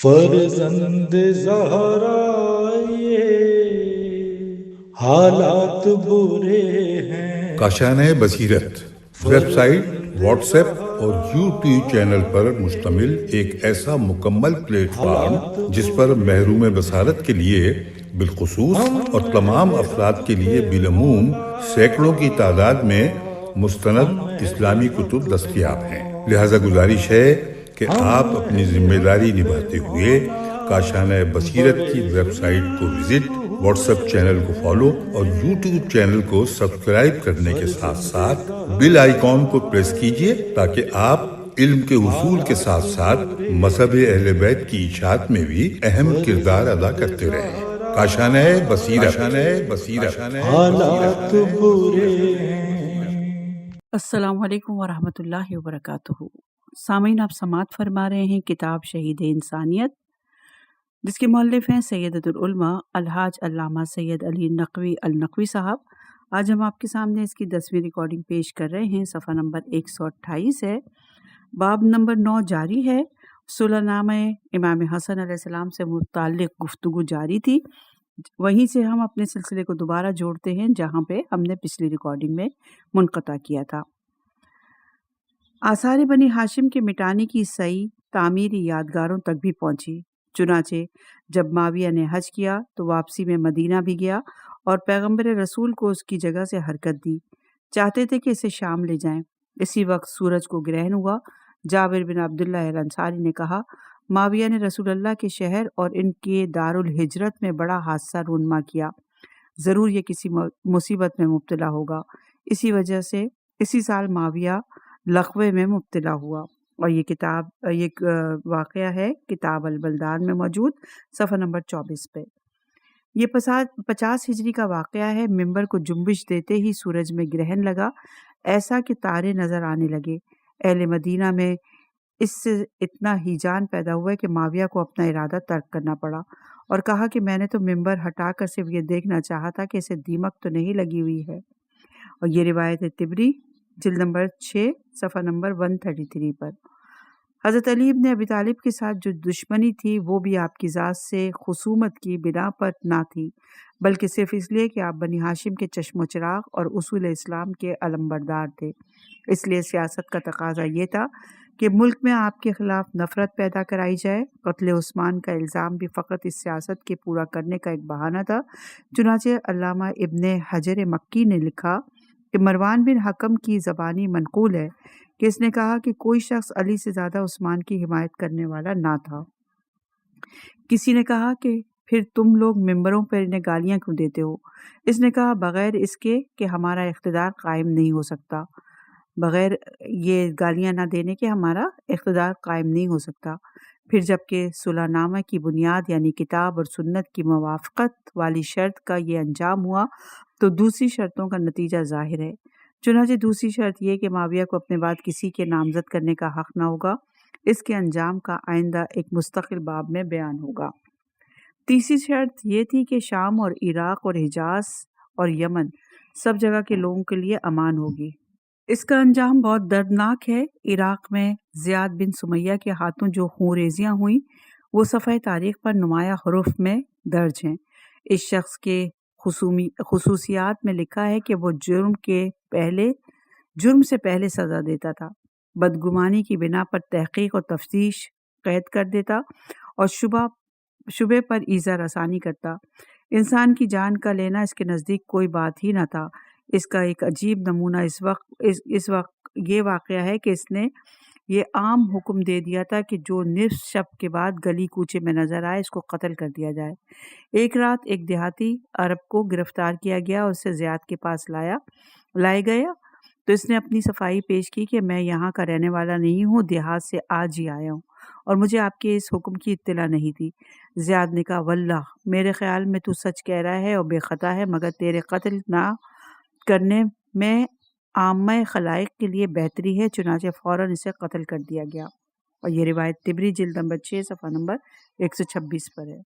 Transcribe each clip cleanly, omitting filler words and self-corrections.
فرزند زہرا یہ حالات برے ہیں۔ کاشانۂ بصیرت ویب سائٹ، واٹس ایپ اور یوٹیوب چینل پر مشتمل ایک ایسا مکمل پلیٹ فارم جس پر محروم بصارت کے لیے بالخصوص اور تمام افراد کے لیے بالعموم سینکڑوں کی تعداد میں مستند اسلامی کتب دستیاب ہیں۔ لہذا گزارش ہے کہ آپ اپنی ذمہ داری نبھاتے ہوئے کاشانۂ بصیرت کی ویب سائٹ کو وزٹ، واٹس ایپ چینل کو فالو اور یوٹیوب چینل کو سبسکرائب کرنے کے ساتھ ساتھ بیل آئیکن کو پریس کیجئے تاکہ آپ علم کے حصول کے ساتھ ساتھ مذہب اہل بیت کی اشاعت میں بھی اہم کردار ادا کرتے رہیں۔ کاشانۂ بصیرت۔ حالات برے ہیں۔ السلام علیکم ورحمۃ اللہ وبرکاتہ۔ سامعین، آپ سماعت فرما رہے ہیں کتاب شہید انسانیت، جس کے مؤلف ہیں سیدۃ العلماء الحاج علامہ سید علی نقوی النقوی صاحب۔ آج ہم آپ کے سامنے اس کی 10ویں ریکارڈنگ پیش کر رہے ہیں۔ صفحہ نمبر 128 ہے، باب نمبر 9 جاری ہے۔ صلح نامہ امام حسن علیہ السلام سے متعلق گفتگو جاری تھی، وہیں سے ہم اپنے سلسلے کو دوبارہ جوڑتے ہیں جہاں پہ ہم نے پچھلی ریکارڈنگ میں منقطع کیا تھا۔ آثار بنی ہاشم کے مٹانے کی سعی تعمیری یادگاروں تک بھی پہنچی۔ چنانچہ جب معاویہ نے حج کیا تو واپسی میں مدینہ بھی گیا اور پیغمبر رسول کو اس کی جگہ سے حرکت دی، چاہتے تھے کہ اسے شام لے جائیں۔ اسی وقت سورج کو گرہن ہوا۔ جابر بن عبداللہ الانصاری نے کہا، معاویہ نے رسول اللہ کے شہر اور ان کے دارالہجرت میں بڑا حادثہ رونما کیا، ضرور یہ کسی مصیبت میں مبتلا ہوگا۔ اسی وجہ سے اسی سال معاویہ لغوے میں مبتلا ہوا۔ اور یہ واقعہ ہے کتاب البلدان میں موجود صفحہ نمبر 24 پہ۔ یہ 50 ہجری کا واقعہ ہے۔ منبر کو جنبش دیتے ہی سورج میں گرہن لگا، ایسا کہ تارے نظر آنے لگے۔ اہل مدینہ میں اس سے اتنا ہیجان پیدا ہوا کہ معاویہ کو اپنا ارادہ ترک کرنا پڑا اور کہا کہ میں نے تو منبر ہٹا کر صرف یہ دیکھنا چاہا تھا کہ اسے دیمک تو نہیں لگی ہوئی ہے۔ اور یہ روایت تبری جلد نمبر 6 صفحہ نمبر 133 پر۔ حضرت علی ابن ابی طالب کے ساتھ جو دشمنی تھی وہ بھی آپ کی ذات سے خصومت کی بنا پر نہ تھی، بلکہ صرف اس لیے کہ آپ بنی ہاشم کے چشم و چراغ اور اصول اسلام کے علمبردار تھے۔ اس لیے سیاست کا تقاضا یہ تھا کہ ملک میں آپ کے خلاف نفرت پیدا کرائی جائے۔ قتل عثمان کا الزام بھی فقط اس سیاست کے پورا کرنے کا ایک بہانہ تھا۔ چنانچہ علامہ ابن حجر مکی نے لکھا کہ مروان بن حکم کی زبانی منقول ہے کہ اس نے کہا کہ کوئی شخص علی سے زیادہ عثمان کی حمایت کرنے والا نہ تھا۔ کسی نے کہا کہ پھر تم لوگ ممبروں پر انہیں گالیاں کیوں دیتے ہو؟ اس نے کہا بغیر اس کے کہ ہمارا اقتدار قائم نہیں ہو سکتا، بغیر یہ گالیاں نہ دینے کے ہمارا اقتدار قائم نہیں ہو سکتا۔ پھر جبکہ صلح نامہ کی بنیاد یعنی کتاب اور سنت کی موافقت والی شرط کا یہ انجام ہوا تو دوسری شرطوں کا نتیجہ ظاہر ہے۔ چنانچہ دوسری شرط یہ کہ معاویہ کو اپنے بعد کسی کے نامزد کرنے کا حق نہ ہوگا، اس کے انجام کا آئندہ ایک مستقل باب میں بیان ہوگا۔ تیسری شرط یہ تھی کہ شام اور عراق اور حجاز اور یمن سب جگہ کے لوگوں کے لیے امان ہوگی۔ اس کا انجام بہت دردناک ہے۔ عراق میں زیاد بن سمیہ کے ہاتھوں جو خونریزیاں ہوئیں وہ صفحہ تاریخ پر نمایاں حروف میں درج ہیں۔ اس شخص کے خصوصیات میں لکھا ہے کہ وہ جرم سے پہلے سزا دیتا تھا، بدگمانی کی بنا پر تحقیق اور تفتیش قید کر دیتا اور شبہ پر ایذا رسانی کرتا۔ انسان کی جان کا لینا اس کے نزدیک کوئی بات ہی نہ تھا۔ اس کا ایک عجیب نمونہ اس وقت یہ واقعہ ہے کہ اس نے یہ عام حکم دے دیا تھا کہ جو نصف شب کے بعد گلی کوچے میں نظر آئے اس کو قتل کر دیا جائے۔ ایک رات ایک دیہاتی عرب کو گرفتار کیا گیا اور اسے زیاد کے پاس لائے گیا تو اس نے اپنی صفائی پیش کی کہ میں یہاں کا رہنے والا نہیں ہوں، دیہات سے آج ہی آیا ہوں اور مجھے آپ کے اس حکم کی اطلاع نہیں تھی۔ زیاد نے کہا واللہ میرے خیال میں تو سچ کہہ رہا ہے اور بے خطا ہے، مگر تیرے قتل نہ کرنے میں عامہ خلائق کے لیے بہتری ہے۔ چنانچہ فوراً اسے قتل کر دیا گیا۔ اور یہ روایت تبری جلد نمبر 6 صفحہ نمبر 126 پر ہے۔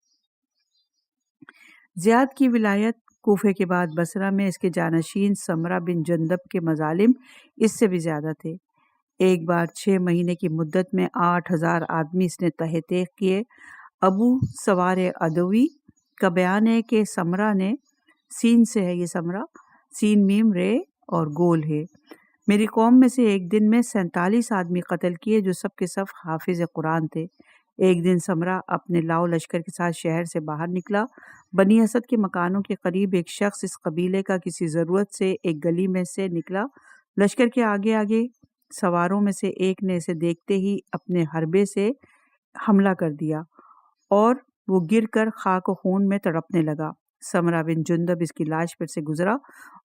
زیاد کی ولایت کوفے کے بعد بصرہ میں اس کے جانشین سمرہ بن جندب کے مظالم اس سے بھی زیادہ تھے۔ ایک بار 6 مہینے کی مدت میں 8000 آدمی اس نے تہہ تیغ کیے۔ ابو سوار ادوی کا بیان ہے کہ سمرہ نے، سین سے ہے یہ سمرہ، سین میم رے اور گول ہے، میری قوم میں سے ایک دن میں 47 آدمی قتل کیے جو سب کے سب حافظ قرآن تھے۔ ایک دن سمرہ اپنے لاؤ لشکر کے ساتھ شہر سے باہر نکلا۔ بنی اسد کے مکانوں کے قریب ایک شخص اس قبیلے کا کسی ضرورت سے ایک گلی میں سے نکلا۔ لشکر کے آگے آگے سواروں میں سے ایک نے اسے دیکھتے ہی اپنے حربے سے حملہ کر دیا اور وہ گر کر خاک و خون میں تڑپنے لگا۔ سمرہ بن جندب اس کی لاش پر سے گزرا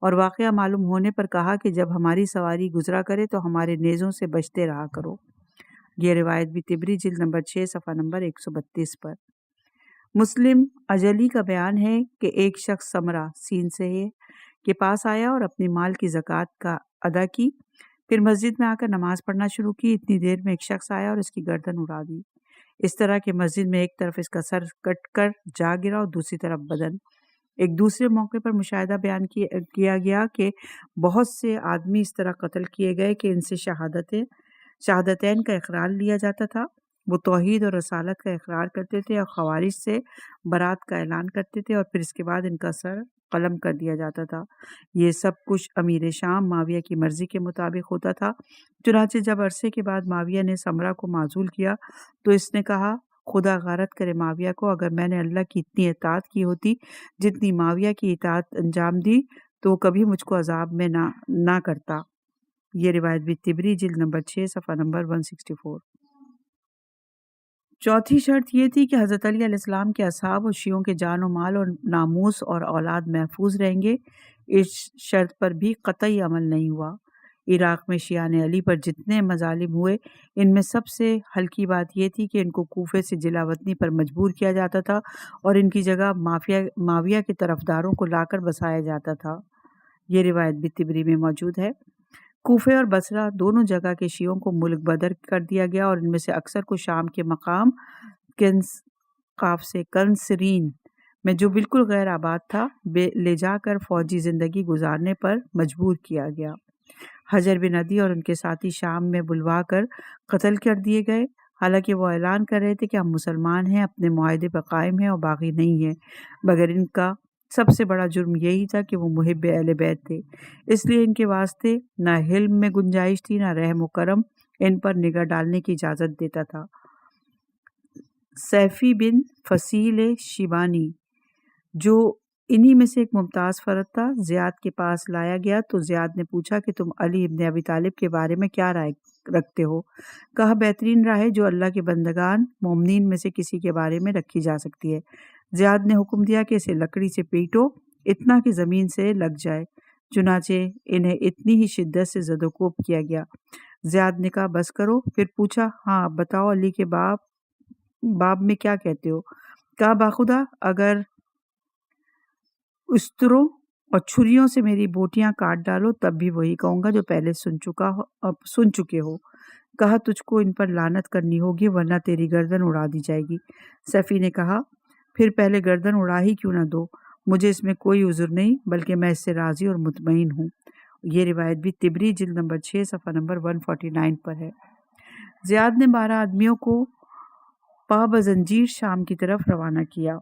اور واقعہ معلوم ہونے پر کہا کہ جب ہماری سواری گزرا کرے تو ہمارے نیزوں سے بچتے رہا کرو۔ یہ روایت بھی طبری جلد نمبر 6 صفحہ نمبر 132 پر۔ مسلم اجلی کا بیان ہے کہ ایک شخص سمرہ سین سے ہے کے پاس آیا اور اپنی مال کی زکوٰۃ کا ادا کی، پھر مسجد میں آ کر نماز پڑھنا شروع کی۔ اتنی دیر میں ایک شخص آیا اور اس کی گردن اڑا دی، اس طرح کہ مسجد میں ایک طرف اس کا سر کٹ کر جا گرا اور دوسری طرف بدن۔ ایک دوسرے موقع پر مشاہدہ بیان کیا گیا کہ بہت سے آدمی اس طرح قتل کیے گئے کہ ان سے شہادتین کا اقرار لیا جاتا تھا۔ وہ توحید اور رسالت کا اقرار کرتے تھے اور خوارج سے برات کا اعلان کرتے تھے اور پھر اس کے بعد ان کا سر قلم کر دیا جاتا تھا۔ یہ سب کچھ امیر شام معاویہ کی مرضی کے مطابق ہوتا تھا۔ چنانچہ جب عرصے کے بعد معاویہ نے سمرہ کو معزول کیا تو اس نے کہا، خدا غارت کرے معاویہ کو، اگر میں نے اللہ کی اتنی اطاعت کی ہوتی جتنی معاویہ کی اطاعت انجام دی تو وہ کبھی مجھ کو عذاب میں نہ کرتا۔ یہ روایت بھی طبری جلد نمبر 6 صفحہ نمبر 164۔ چوتھی شرط یہ تھی کہ حضرت علی علیہ السلام کے اصحاب اور شیعوں کے جان و مال اور ناموس اور اولاد محفوظ رہیں گے۔ اس شرط پر بھی قطعی عمل نہیں ہوا۔ عراق میں شیعان علی پر جتنے مظالم ہوئے ان میں سب سے ہلکی بات یہ تھی کہ ان کو کوفے سے جلا وطنی پر مجبور کیا جاتا تھا اور ان کی جگہ معاویہ کے طرفداروں کو لا کر بسایا جاتا تھا۔ یہ روایت بھی طبری میں موجود ہے۔ کوفے اور بصرہ دونوں جگہ کے شیعوں کو ملک بدر کر دیا گیا اور ان میں سے اکثر کو شام کے مقام کنسرین میں جو بالکل غیر آباد تھا لے جا کر فوجی زندگی گزارنے پر مجبور کیا گیا۔ حجر بن عدی اور ان کے ساتھی شام میں بلوا کر قتل کر دیے گئے، حالانکہ وہ اعلان کر رہے تھے کہ ہم مسلمان ہیں، اپنے معاہدے پر قائم ہیں اور باغی نہیں ہیں، مگر ان کا سب سے بڑا جرم یہی تھا کہ وہ محب اہل بیت تھے، اس لیے ان کے واسطے نہ حلم میں گنجائش تھی نہ رحم و کرم ان پر نگاہ ڈالنے کی اجازت دیتا تھا۔ سیفی بن فصیل شیبانی جو انہی میں سے ایک ممتاز فرد تھا، زیاد کے پاس لایا گیا تو زیاد نے پوچھا کہ تم علی ابن ابی طالب کے بارے میں کیا رائے رکھتے ہو؟ کہا، بہترین رائے جو اللہ کے بندگان مومنین میں سے کسی کے بارے میں رکھی جا سکتی ہے۔ زیاد نے حکم دیا کہ اسے لکڑی سے پیٹو، اتنا کہ زمین سے لگ جائے۔ چنانچہ انہیں اتنی ہی شدت سے زد و کوب کیا گیا۔ زیاد نے کہا، بس کرو۔ پھر پوچھا، ہاں بتاؤ علی کے باب میں کیا کہتے ہو؟ کہا، باخدا اگر استروں اور چھریوں سے میری بوٹیاں کاٹ ڈالو تب بھی وہی کہوں گا جو پہلے سن چکے ہو۔ کہا، تجھ کو ان پر لعنت کرنی ہوگی ورنہ تیری گردن اڑا دی جائے گی۔ سیفی نے کہا، پھر پہلے گردن اڑا ہی کیوں نہ دو، مجھے اس میں کوئی عذر نہیں بلکہ میں اس سے راضی اور مطمئن ہوں۔ یہ روایت بھی طبری جلد نمبر 6 صفحہ نمبر 149 پر ہے۔ زیاد نے 12 آدمیوں کو پا بزنجیر شام کی طرف روانہ کیا۔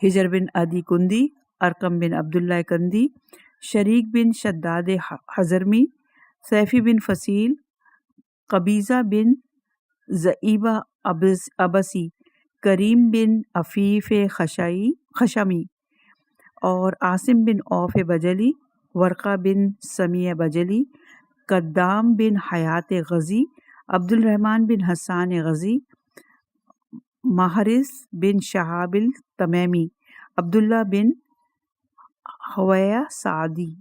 حجر بن عدی کندی، ارقم بن عبداللہ کندی، شریک بن شداد حضرمی، سیفی بن فصیل، قبیضہ بن زئیبہ ابسی، کریم بن عفیف خشمی اور عاصم بن عوف بجلی، ورقہ بن سمیع بجلی، قدام بن حیات غزی، عبد الرحمن بن حسان غزی، محرز بن شہاب التمیمی، عبداللہ بن حویہ سعدی،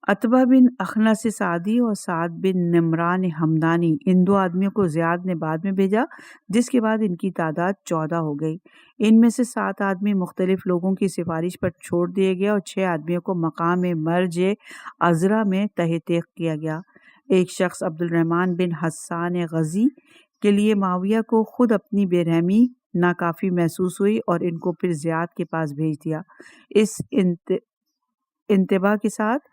عتبہ بن اخنس سعدی اور سعد بن نمران ہمدانی۔ ان 2 آدمیوں کو زیاد نے بعد میں بھیجا، جس کے بعد ان کی تعداد 14 ہو گئی۔ ان میں سے 7 آدمی مختلف لوگوں کی سفارش پر چھوڑ دیے گئے اور 6 آدمیوں کو مقام مرج عذرا میں تہ تیغ کیا گیا۔ ایک شخص عبد الرحمن بن حسان غزی کے لیے معاویہ کو خود اپنی بے رحمی ناکافی محسوس ہوئی اور ان کو پھر زیاد کے پاس بھیج دیا، اس انتباہ کے ساتھ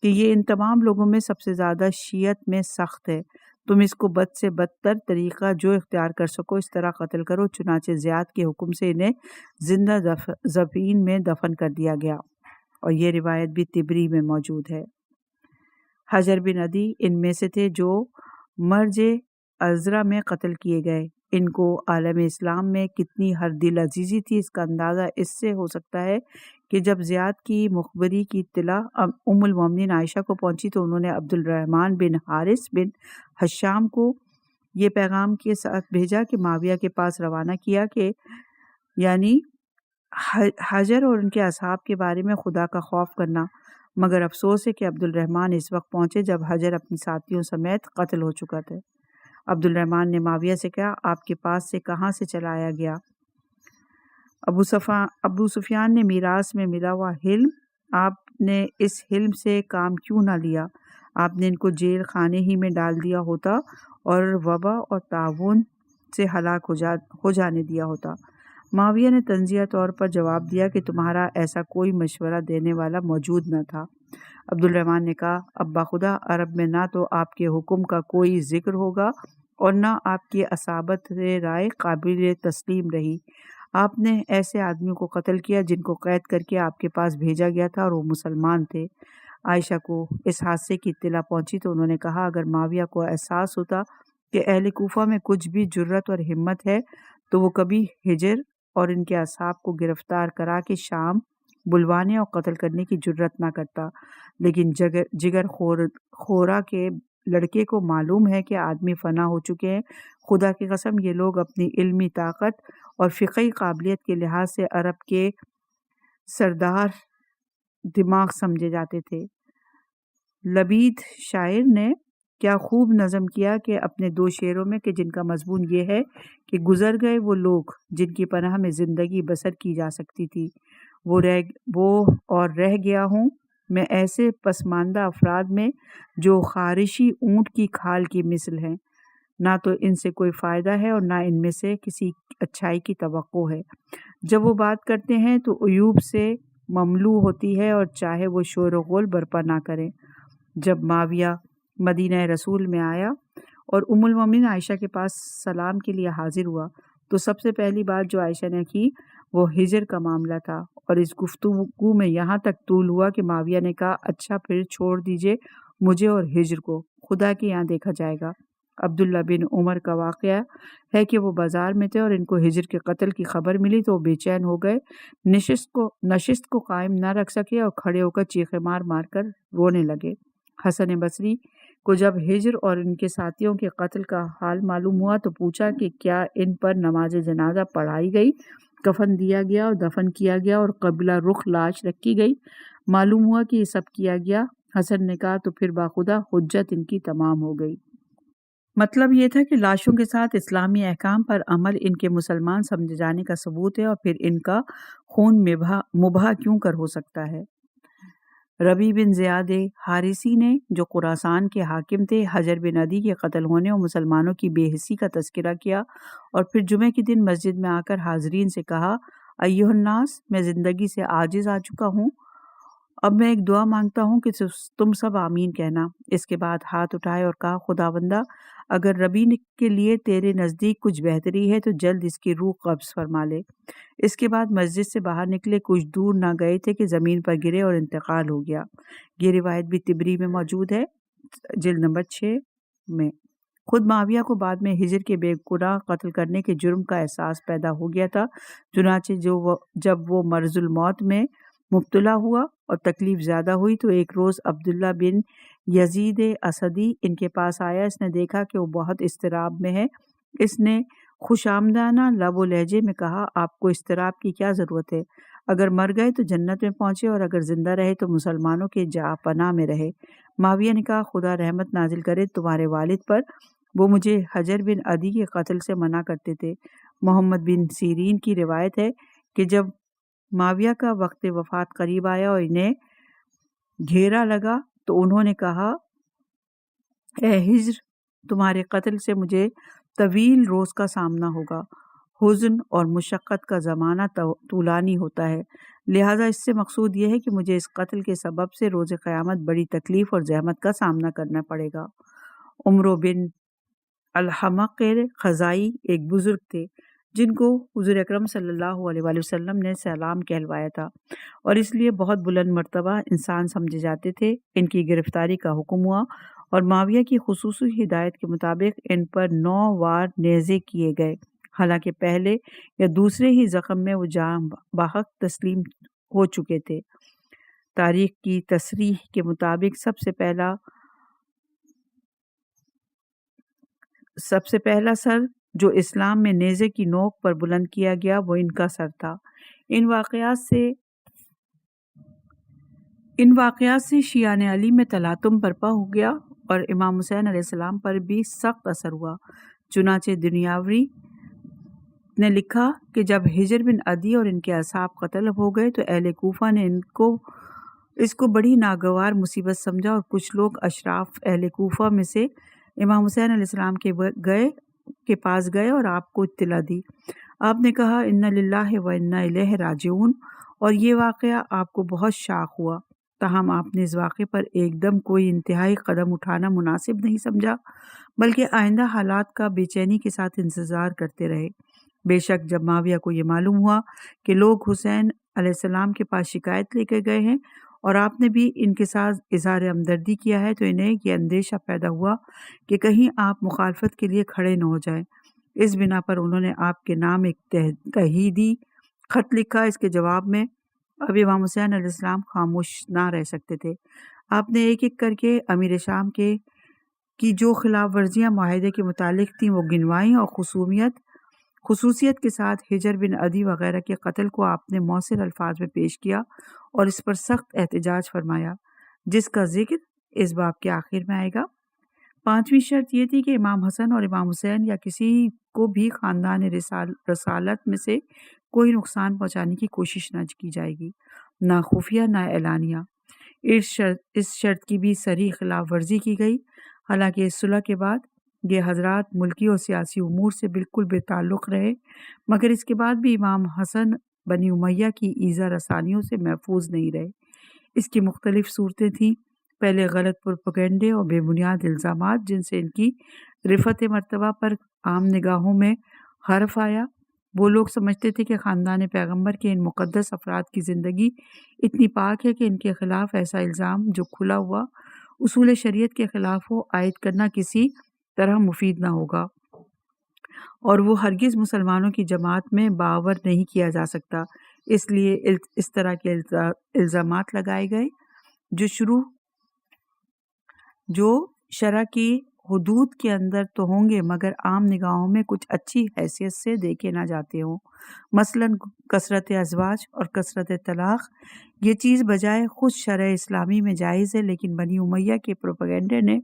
کہ یہ ان تمام لوگوں میں سب سے زیادہ شیعت میں سخت ہے، تم اس کو بد سے بدتر طریقہ جو اختیار کر سکو اس طرح قتل کرو۔ چنانچہ زیاد کے حکم سے انہیں زندہ زمین میں دفن کر دیا گیا، اور یہ روایت بھی طبری میں موجود ہے۔ حجر بن عدی ان میں سے تھے جو مرج ازرا میں قتل کیے گئے۔ ان کو عالم اسلام میں کتنی ہر دل عزیزی تھی اس کا اندازہ اس سے ہو سکتا ہے کہ جب زیاد کی مخبری کی اطلاع ام المومنین عائشہ کو پہنچی تو انہوں نے عبد الرحمن بن حارث بن حشام کو یہ پیغام کے ساتھ بھیجا کہ معاویہ کے پاس روانہ کیا کہ یعنی حجر اور ان کے اصحاب کے بارے میں خدا کا خوف کرنا، مگر افسوس ہے کہ عبد الرحمن اس وقت پہنچے جب حجر اپنی ساتھیوں سمیت قتل ہو چکا تھا۔ عبد الرحمن نے معاویہ سے کہا، آپ کے پاس سے کہاں سے چلایا گیا؟ ابو سفیان نے میراث میں ملا ہوا حلم، آپ نے اس حلم سے کام کیوں نہ لیا؟ آپ نے ان کو جیل خانے ہی میں ڈال دیا ہوتا اور وبا اور تعاون سے ہلاک ہو جانے دیا ہوتا۔ معاویہ نے تنزیہ طور پر جواب دیا کہ تمہارا ایسا کوئی مشورہ دینے والا موجود نہ تھا۔ عبد الرحمن نے کہا، ابا خدا، عرب میں نہ تو آپ کے حکم کا کوئی ذکر ہوگا اور نہ آپ کی اصابت رائے قابل تسلیم رہی۔ آپ نے ایسے آدمیوں کو قتل کیا جن کو قید کر کے آپ کے پاس بھیجا گیا تھا اور وہ مسلمان تھے۔ عائشہ کو اس حادثے کی اطلاع پہنچی تو انہوں نے کہا، اگر معاویہ کو احساس ہوتا کہ اہل کوفہ میں کچھ بھی جرت اور ہمت ہے تو وہ کبھی ہجر اور ان کے اصحاب کو گرفتار کرا کے شام بلوانے اور قتل کرنے کی جرت نہ کرتا، لیکن جگر خورا کے لڑکے کو معلوم ہے کہ آدمی فنا ہو چکے ہیں۔ خدا کی قسم یہ لوگ اپنی علمی طاقت اور فقہی قابلیت کے لحاظ سے عرب کے سردار دماغ سمجھے جاتے تھے۔ لبید شاعر نے کیا خوب نظم کیا کہ اپنے دو شعروں میں کہ جن کا مضمون یہ ہے کہ گزر گئے وہ لوگ جن کی پناہ میں زندگی بسر کی جا سکتی تھی، وہ اور رہ گیا ہوں میں ایسے پسماندہ افراد میں جو خارشی اونٹ کی کھال کی مثل ہیں، نہ تو ان سے کوئی فائدہ ہے اور نہ ان میں سے کسی اچھائی کی توقع ہے۔ جب وہ بات کرتے ہیں تو عیوب سے مملو ہوتی ہے اور چاہے وہ شور و غل برپا نہ کریں۔ جب معاویہ مدینہ رسول میں آیا اور ام المومنین عائشہ کے پاس سلام کے لیے حاضر ہوا تو سب سے پہلی بات جو عائشہ نے کی وہ ہجر کا معاملہ تھا، اور اس گفتگو میں یہاں تک طول ہوا کہ معاویہ نے کہا، اچھا پھر چھوڑ دیجئے مجھے اور ہجر کو، خدا کے یہاں دیکھا جائے گا۔ عبداللہ بن عمر کا واقعہ ہے کہ وہ بازار میں تھے اور ان کو ہجر کے قتل کی خبر ملی تو وہ بے چین ہو گئے، نشست کو قائم نہ رکھ سکے اور کھڑے ہو کر چیخیں مار مار کر رونے لگے۔ حسن بصری کو جب ہجر اور ان کے ساتھیوں کے قتل کا حال معلوم ہوا تو پوچھا کہ کیا ان پر نماز جنازہ پڑھائی گئی، کفن دیا گیا اور دفن کیا گیا اور قبلہ رخ لاش رکھی گئی؟ معلوم ہوا کہ یہ سب کیا گیا۔ حسن نے کہا، تو پھر باخدا حجت ان کی تمام ہو گئی۔ مطلب یہ تھا کہ لاشوں کے ساتھ اسلامی احکام پر عمل ان کے مسلمان سمجھے جانے کا ثبوت ہے، اور پھر ان کا خون مباح کیوں کر ہو سکتا ہے؟ ربیع بن زیاد حارثی نے جو خراسان کے حاکم تھے حجر بن عدی کے قتل ہونے اور مسلمانوں کی بے حسی کا تذکرہ کیا، اور پھر جمعے کے دن مسجد میں آ کر حاضرین سے کہا، ایھا الناس، میں زندگی سے عاجز آ چکا ہوں، اب میں ایک دعا مانگتا ہوں کہ تم سب آمین کہنا۔ اس کے بعد ہاتھ اٹھائے اور کہا، خداوندہ، اگر ربیع کے لیے تیرے نزدیک کچھ بہتری ہے تو جلد اس کی روح قبض فرما لے۔ اس کے بعد مسجد سے باہر نکلے، کچھ دور نہ گئے تھے کہ زمین پر گرے اور انتقال ہو گیا۔ یہ روایت بھی طبری میں موجود ہے، جلد نمبر 6 میں۔ خود معاویہ کو بعد میں ہجر کے بے گناہ قتل کرنے کے جرم کا احساس پیدا ہو گیا تھا، چنانچہ جب وہ مرض الموت میں مبتلا ہوا اور تکلیف زیادہ ہوئی تو ایک روز عبداللہ بن یزید اسدی ان کے پاس آیا۔ اس نے دیکھا کہ وہ بہت اضطراب میں ہے۔ اس نے خوش آمدانہ لب و لہجے میں کہا، آپ کو اضطراب کی کیا ضرورت ہے؟ اگر مر گئے تو جنت میں پہنچے اور اگر زندہ رہے تو مسلمانوں کے جا پناہ میں رہے۔ معاویہ نے کہا، خدا رحمت نازل کرے تمہارے والد پر، وہ مجھے حجر بن عدی کے قتل سے منع کرتے تھے۔ محمد بن سیرین کی روایت ہے کہ جب معاویہ کا وقت وفات قریب آیا اور انہیں گھیرا لگا تو انہوں نے کہا، اے ہجر، تمہارے قتل سے مجھے طویل روز کا سامنا ہوگا۔ حزن اور مشقت کا زمانہ طولانی ہوتا ہے، لہٰذا اس سے مقصود یہ ہے کہ مجھے اس قتل کے سبب سے روز قیامت بڑی تکلیف اور زحمت کا سامنا کرنا پڑے گا۔ عمرو بن الحمق خزائی ایک بزرگ تھے جن کو حضور اکرم صلی اللہ علیہ وآلہ وسلم نے سلام کہلوایا تھا اور اس لیے بہت بلند مرتبہ انسان سمجھے جاتے تھے۔ ان کی گرفتاری کا حکم ہوا اور معاویہ کی خصوصی ہدایت کے مطابق ان پر 9 وار نیزے کیے گئے، حالانکہ پہلے یا دوسرے ہی زخم میں وہ جاں بحق تسلیم ہو چکے تھے۔ تاریخ کی تصریح کے مطابق سب سے پہلا سر جو اسلام میں نیزے کی نوک پر بلند کیا گیا وہ ان کا سر تھا۔ ان واقعات سے شیعان علی میں تلاطم برپا ہو گیا اور امام حسین علیہ السلام پر بھی سخت اثر ہوا۔ چنانچہ دنیاوی نے لکھا کہ جب حجر بن عدی اور ان کے اصحاب قتل ہو گئے تو اہل کوفہ نے اس کو بڑی ناگوار مصیبت سمجھا اور کچھ لوگ اشراف اہل کوفہ میں سے امام حسین علیہ السلام کے پاس گئے اور آپ کو اطلاع دی۔ آپ نے کہا انا للہ و انا الیہ راجعون، اور یہ واقعہ آپ کو بہت شاق ہوا، تاہم آپ نے اس واقعے پر ایک دم کوئی انتہائی قدم اٹھانا مناسب نہیں سمجھا، بلکہ آئندہ حالات کا بے چینی کے ساتھ انتظار کرتے رہے۔ بے شک جب معاویہ کو یہ معلوم ہوا کہ لوگ حسین علیہ السلام کے پاس شکایت لے کے گئے ہیں اور آپ نے بھی ان کے ساتھ اظہار ہمدردی کیا ہے، تو انہیں یہ اندیشہ پیدا ہوا کہ کہیں آپ مخالفت کے لیے کھڑے نہ ہو جائیں۔ اس بنا پر انہوں نے آپ کے نام ایک تحییدی خط لکھا۔ اس کے جواب میں اب امام حسین علیہ السلام خاموش نہ رہ سکتے تھے۔ آپ نے ایک ایک کر کے امیر شام کی جو خلاف ورزیاں معاہدے کے متعلق تھیں وہ گنوائیں اور خصوصیت کے ساتھ حجر بن عدی وغیرہ کے قتل کو آپ نے موثر الفاظ میں پیش کیا اور اس پر سخت احتجاج فرمایا، جس کا ذکر اس باب کے آخر میں آئے گا۔ 5ویں شرط یہ تھی کہ امام حسن اور امام حسین یا کسی کو بھی خاندان رسالت میں سے کوئی نقصان پہنچانے کی کوشش نہ کی جائے گی، نہ خفیہ نہ اعلانیہ۔ اس شرط کی بھی صریح خلاف ورزی کی گئی، حالانکہ اس صلح کے بعد یہ حضرات ملکی اور سیاسی امور سے بالکل بے تعلق رہے، مگر اس کے بعد بھی امام حسن بنی امیہ کی ایذا رسانیوں سے محفوظ نہیں رہے۔ اس کی مختلف صورتیں تھیں۔ پہلے غلط پروپیگنڈے اور بے بنیاد الزامات جن سے ان کی رفعت مرتبہ پر عام نگاہوں میں حرف آیا۔ وہ لوگ سمجھتے تھے کہ خاندان پیغمبر کے ان مقدس افراد کی زندگی اتنی پاک ہے کہ ان کے خلاف ایسا الزام جو کھلا ہوا اصول شریعت کے خلاف ہو عائد کرنا کسی طرح مفید نہ ہوگا، اور وہ ہرگز مسلمانوں کی جماعت میں باور نہیں کیا جا سکتا۔ اس لیے اس طرح کے الزامات لگائے گئے جو شرع کی حدود کے اندر تو ہوں گے مگر عام نگاہوں میں کچھ اچھی حیثیت سے دیکھے نہ جاتے ہوں، مثلا کثرت ازواج اور کثرت طلاق۔ یہ چیز بجائے خود شرع اسلامی میں جائز ہے، لیکن بنی امیہ کے پروپیگنڈے نے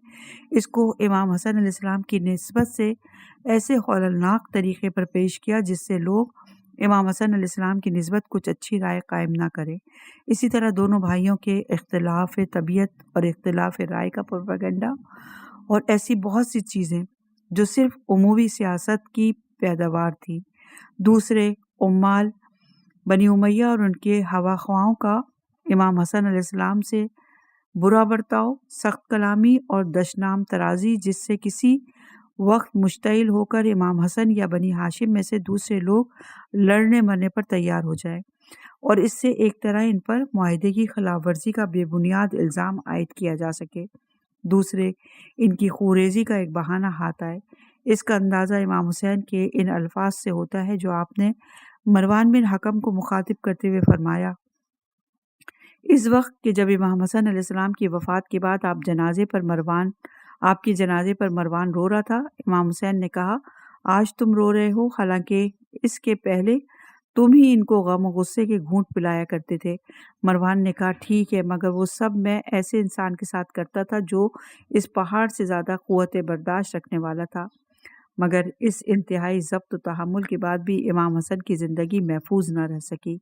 اس کو امام حسن علیہ السلام کی نسبت سے ایسے ہولناک طریقے پر پیش کیا جس سے لوگ امام حسن علیہ السلام کی نسبت کچھ اچھی رائے قائم نہ کریں۔ اسی طرح دونوں بھائیوں کے اختلاف طبیعت اور اختلاف رائے کا پروپیگنڈا اور ایسی بہت سی چیزیں جو صرف عمومی سیاست کی پیداوار تھی۔ دوسرے عمال بنی امیہ اور ان کے ہوا خواہوں کا امام حسن علیہ السلام سے برا برتاؤ، سخت کلامی اور دشنام ترازی، جس سے کسی وقت مشتعل ہو کر امام حسن یا بنی ہاشم میں سے دوسرے لوگ لڑنے مرنے پر تیار ہو جائیں، اور اس سے ایک طرح ان پر معاہدے کی خلاف ورزی کا بے بنیاد الزام عائد کیا جا سکے۔ دوسرے ان کی خوریزی کا ایک بہانہ ہاتھ آئے۔ اس کا اندازہ امام حسین کے ان الفاظ سے ہوتا ہے جو آپ نے مروان بن حکم کو مخاطب کرتے ہوئے فرمایا، اس وقت کہ جب امام حسن علیہ السلام کی وفات کے بعد آپ کی جنازے پر مروان رو رہا تھا، امام حسین نے کہا آج تم رو رہے ہو، حالانکہ اس کے پہلے تم ہی ان کو غم و غصے کے گھونٹ پلایا کرتے تھے۔ مروان نے کہا ٹھیک ہے، مگر وہ سب میں ایسے انسان کے ساتھ کرتا تھا جو اس پہاڑ سے زیادہ قوت برداشت رکھنے والا تھا۔ مگر اس انتہائی ضبط و تحمل کے بعد بھی امام حسن کی زندگی محفوظ نہ رہ سکی۔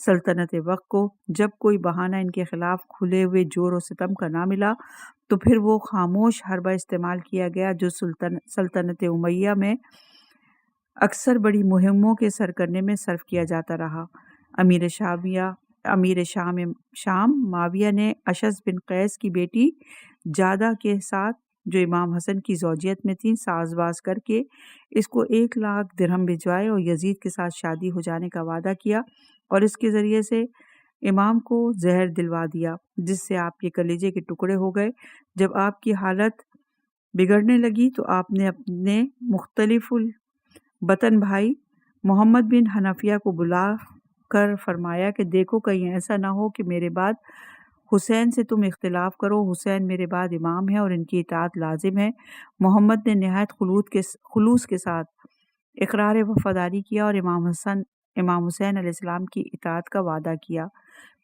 سلطنت وقت کو جب کوئی بہانہ ان کے خلاف کھلے ہوئے جور و ستم کا نہ ملا تو پھر وہ خاموش حربہ استعمال کیا گیا جو سلطنت امیہ میں اکثر بڑی مہموں کے سر کرنے میں صرف کیا جاتا رہا۔ امیر شام معاویہ نے اشعث بن قیس کی بیٹی جادہ کے ساتھ جو امام حسن کی زوجیت میں تھیں ساز باز کر کے اس کو 1,00,000 درہم بھجوائے اور یزید کے ساتھ شادی ہو جانے کا وعدہ کیا اور اس کے ذریعے سے امام کو زہر دلوا دیا، جس سے آپ کے کلیجے کے ٹکڑے ہو گئے۔ جب آپ کی حالت بگڑنے لگی تو آپ نے اپنے مختلف البطن بھائی محمد بن حنفیہ کو بلا کر فرمایا کہ دیکھو کہیں ایسا نہ ہو کہ میرے بعد حسین سے تم اختلاف کرو، حسین میرے بعد امام ہے اور ان کی اطاعت لازم ہے۔ محمد نے نہایت خلوص کے ساتھ اقرار وفاداری کیا اور امام حسین علیہ السلام کی اطاعت کا وعدہ کیا۔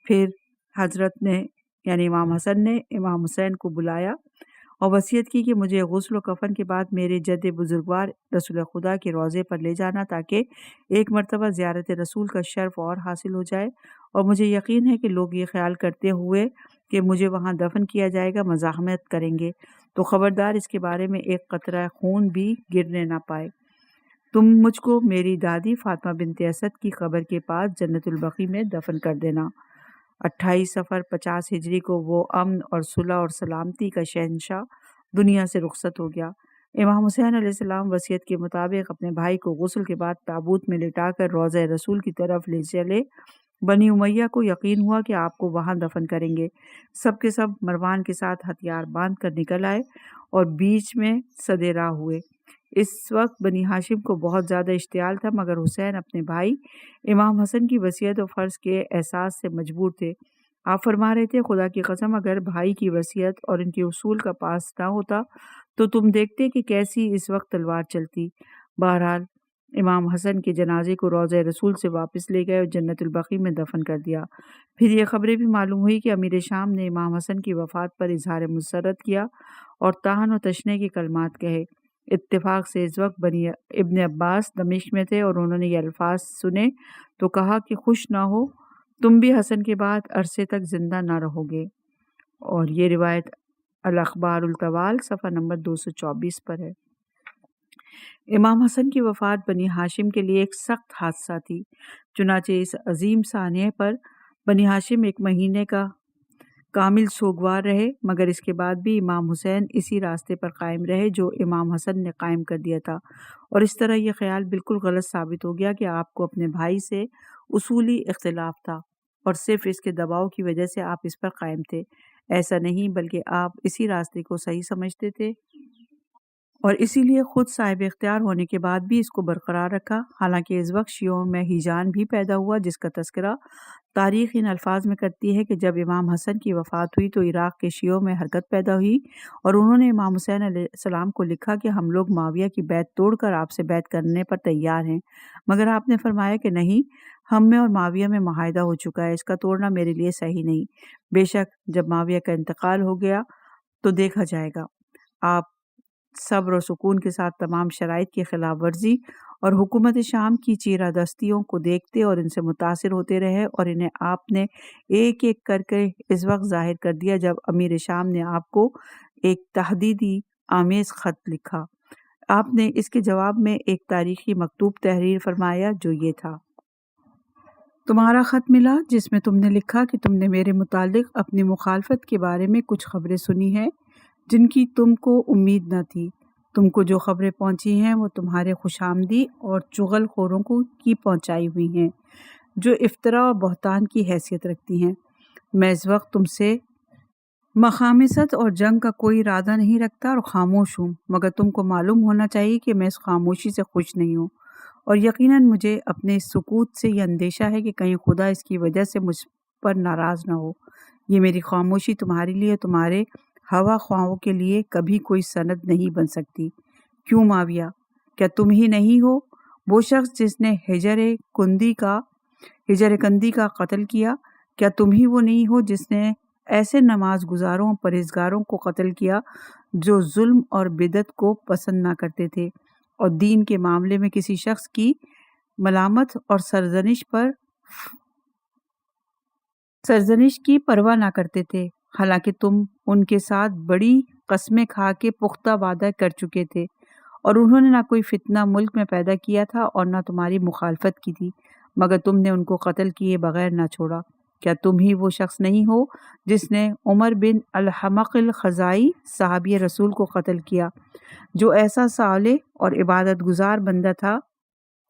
پھر حضرت نے یعنی امام حسن نے امام حسین کو بلایا اور وصیت کی کہ مجھے غسل و کفن کے بعد میرے جد بزرگوار رسول خدا کے روضے پر لے جانا تاکہ ایک مرتبہ زیارت رسول کا شرف اور حاصل ہو جائے، اور مجھے یقین ہے کہ لوگ یہ خیال کرتے ہوئے کہ مجھے وہاں دفن کیا جائے گا مزاحمت کریں گے، تو خبردار اس کے بارے میں ایک قطرہ خون بھی گرنے نہ پائے۔ تم مجھ کو میری دادی فاطمہ بنت اسد کی قبر کے پاس جنت البقیع میں دفن کر دینا۔ 28 صفر 50 ہجری کو وہ امن اور صلح اور سلامتی کا شہنشاہ دنیا سے رخصت ہو گیا۔ امام حسین علیہ السلام وصیت کے مطابق اپنے بھائی کو غسل کے بعد تابوت میں لٹا کر روضہ رسول کی طرف لے چلے۔ بنی امیہ کو یقین ہوا کہ آپ کو وہاں دفن کریں گے، سب کے سب مروان کے ساتھ ہتھیار باندھ کر نکل آئے اور بیچ میں سدے راہ ہوئے۔ اس وقت بنی ہاشم کو بہت زیادہ اشتعال تھا، مگر حسین اپنے بھائی امام حسن کی وصیت و فرض کے احساس سے مجبور تھے۔ آپ فرما رہے تھے خدا کی قسم اگر بھائی کی وصیت اور ان کے اصول کا پاس نہ ہوتا تو تم دیکھتے کہ کیسی اس وقت تلوار چلتی۔ بہرحال امام حسن کے جنازے کو روضہ رسول سے واپس لے گئے اور جنت البقیع میں دفن کر دیا۔ پھر یہ خبریں بھی معلوم ہوئی کہ امیر شام نے امام حسن کی وفات پر اظہار مسرت کیا اور طعن و تشنیع کے کلمات کہے۔ اتفاق سے اس وقت ابن عباس دمشق میں تھے اور انہوں نے یہ الفاظ سنے تو کہا کہ خوش نہ ہو تم بھی حسن کے بعد عرصے تک زندہ نہ رہو گے، اور یہ روایت الاخبار الطوال صفحہ نمبر 224 پر ہے۔ امام حسن کی وفات بنی ہاشم کے لیے ایک سخت حادثہ تھی، چنانچہ اس عظیم سانحے پر بنی ہاشم 1 مہینے کا کامل سوگوار رہے، مگر اس کے بعد بھی امام حسین اسی راستے پر قائم رہے جو امام حسن نے قائم کر دیا تھا، اور اس طرح یہ خیال بالکل غلط ثابت ہو گیا کہ آپ کو اپنے بھائی سے اصولی اختلاف تھا اور صرف اس کے دباؤ کی وجہ سے آپ اس پر قائم تھے۔ ایسا نہیں، بلکہ آپ اسی راستے کو صحیح سمجھتے تھے اور اسی لیے خود صاحب اختیار ہونے کے بعد بھی اس کو برقرار رکھا۔ حالانکہ اس وقت شیعوں میں ہیجان بھی پیدا ہوا، جس کا تذکرہ تاریخ ان الفاظ میں کرتی ہے کہ جب امام حسن کی وفات ہوئی تو عراق کے شیعوں میں حرکت پیدا ہوئی اور انہوں نے امام حسین علیہ السلام کو لکھا کہ ہم لوگ معاویہ کی بیعت توڑ کر آپ سے بیعت کرنے پر تیار ہیں، مگر آپ نے فرمایا کہ نہیں، ہم میں اور معاویہ میں معاہدہ ہو چکا ہے، اس کا توڑنا میرے لیے صحیح نہیں۔ بے شک جب معاویہ کا انتقال ہو گیا تو دیکھا جائے گا۔ آپ صبر و سکون کے ساتھ تمام شرائط کی خلاف ورزی اور حکومت شام کی چیرہ دستیوں کو دیکھتے اور ان سے متاثر ہوتے رہے، اور انہیں آپ نے ایک ایک کر کے اس وقت ظاہر کر دیا جب امیر شام نے آپ کو ایک تحدیدی آمیز خط لکھا۔ آپ نے اس کے جواب میں ایک تاریخی مکتوب تحریر فرمایا جو یہ تھا: تمہارا خط ملا جس میں تم نے لکھا کہ تم نے میرے متعلق اپنی مخالفت کے بارے میں کچھ خبریں سنی ہیں جن کی تم کو امید نہ تھی۔ تم کو جو خبریں پہنچی ہیں وہ تمہارے خوش آمدی اور چغل خوروں کی پہنچائی ہوئی ہیں جو افطرا اور بہتان کی حیثیت رکھتی ہیں۔ میں اس وقت تم سے مخامصت اور جنگ کا کوئی ارادہ نہیں رکھتا اور خاموش ہوں، مگر تم کو معلوم ہونا چاہیے کہ میں اس خاموشی سے خوش نہیں ہوں، اور یقیناً مجھے اپنے اس سکوت سے یہ اندیشہ ہے کہ کہیں خدا اس کی وجہ سے مجھ پر ناراض نہ ہو۔ یہ میری خاموشی تمہارے لیے، تمہارے ہوا خواہوں کے لیے کبھی کوئی سند نہیں بن سکتی۔ کیوں معاویہ، کیا تم ہی نہیں ہو وہ شخص جس نے ہجر کندی کا قتل کیا؟ کیا تم ہی وہ نہیں ہو جس نے ایسے نماز گزاروں پرہیزگاروں کو قتل کیا جو ظلم اور بدعت کو پسند نہ کرتے تھے اور دین کے معاملے میں کسی شخص کی ملامت اور سرزنش کی پرواہ نہ کرتے تھے، حالانکہ تم ان کے ساتھ بڑی قسمیں کھا کے پختہ وعدہ کر چکے تھے، اور انہوں نے نہ کوئی فتنہ ملک میں پیدا کیا تھا اور نہ تمہاری مخالفت کی تھی، مگر تم نے ان کو قتل کیے بغیر نہ چھوڑا۔ کیا تم ہی وہ شخص نہیں ہو جس نے عمر بن الحمق الخزائی صحابی رسول کو قتل کیا، جو ایسا صالح اور عبادت گزار بندہ تھا